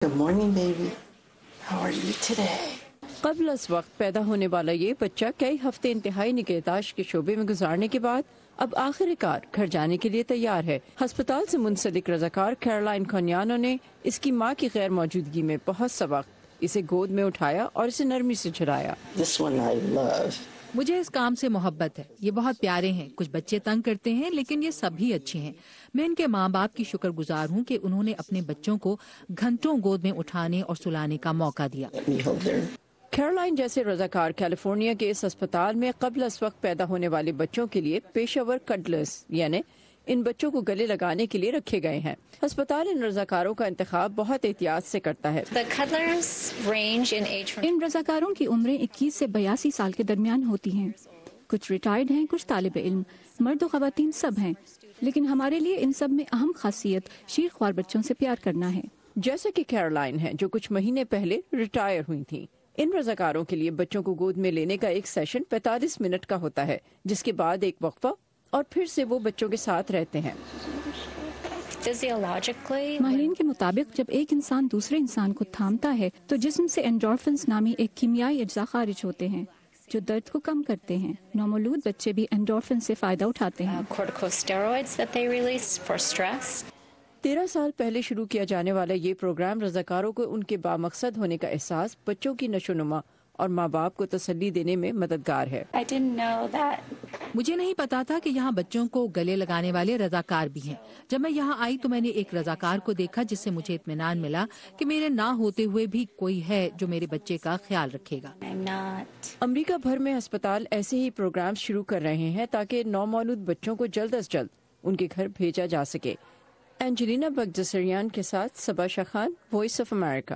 Good morning, baby. How are you today? قبل از وقت پیدا ہونے والا یہ بچہ کئی ہفتے انتہائی نگہداشت کے شعبے میں گزارنے کے بعد اب آخر کار گھر جانے کے لیے تیار ہے۔ ہسپتال سے منسلک رضاکار کیرولائن کونیانو نے اس کی ماں کی غیر موجودگی میں بہت سا وقت اسے گود میں اٹھایا اور اسے نرمی سے جھلایا۔ This one I love. مجھے اس کام سے محبت ہے، یہ بہت پیارے ہیں، کچھ بچے تنگ کرتے ہیں لیکن یہ سب بھی اچھے ہیں۔ میں ان کے ماں باپ کی شکر گزار ہوں کہ انہوں نے اپنے بچوں کو گھنٹوں گود میں اٹھانے اور سلانے کا موقع دیا۔ Let me hold her. Caroline جیسے رضاکار کیلیفورنیا کے اس ہسپتال میں قبل از وقت پیدا ہونے والے بچوں کے لیے پیشہ ور کڈلرز یعنی ان بچوں کو گلے لگانے کے لیے رکھے گئے ہیں۔ ہسپتال ان رضاکاروں کا انتخاب بہت احتیاط سے کرتا ہے۔ ان رضاکاروں کی عمریں 21 سے 82 سال کے درمیان ہوتی ہیں۔ کچھ ریٹائرڈ ہیں، کچھ طالب علم، مرد و خواتین سب ہیں، لیکن ہمارے لیے ان سب میں اہم خاصیت شیر خوار بچوں سے پیار کرنا ہے۔ جیسے کہ کیرولائن ہے جو کچھ مہینے پہلے ریٹائر ہوئی تھیں۔ ان رضاکاروں کے لیے بچوں کو گود میں لینے کا ایک سیشن 45 منٹ کا ہوتا ہے، جس کے بعد ایک وقفہ اور پھر سے وہ بچوں کے ساتھ رہتے ہیں۔ ماہرین کے مطابق جب ایک انسان دوسرے انسان کو تھامتا ہے تو جسم سے اینڈورفنز نامی ایک کیمیائی اجزاء خارج ہوتے ہیں جو درد کو کم کرتے ہیں۔ نومولود بچے بھی اینڈورفن سے فائدہ اٹھاتے ہیں۔ 13 سال پہلے شروع کیا جانے والا یہ پروگرام رضاکاروں کو ان کے بامقصد ہونے کا احساس، بچوں کی نشو و نما اور ماں باپ کو تسلی دینے میں مددگار ہے۔ مجھے نہیں پتا تھا کہ یہاں بچوں کو گلے لگانے والے رضاکار بھی ہیں۔ جب میں یہاں آئی تو میں نے ایک رضاکار کو دیکھا جس سے مجھے اطمینان ملا کہ میرے نہ ہوتے ہوئے بھی کوئی ہے جو میرے بچے کا خیال رکھے گا۔ امریکہ بھر میں ہسپتال ایسے ہی پروگرام شروع کر رہے ہیں تاکہ نومولود بچوں کو جلد از جلد ان کے گھر بھیجا جا سکے۔ اینجلینا بگجسریان کے ساتھ صبا شاہ خان، وائس آف امریکہ۔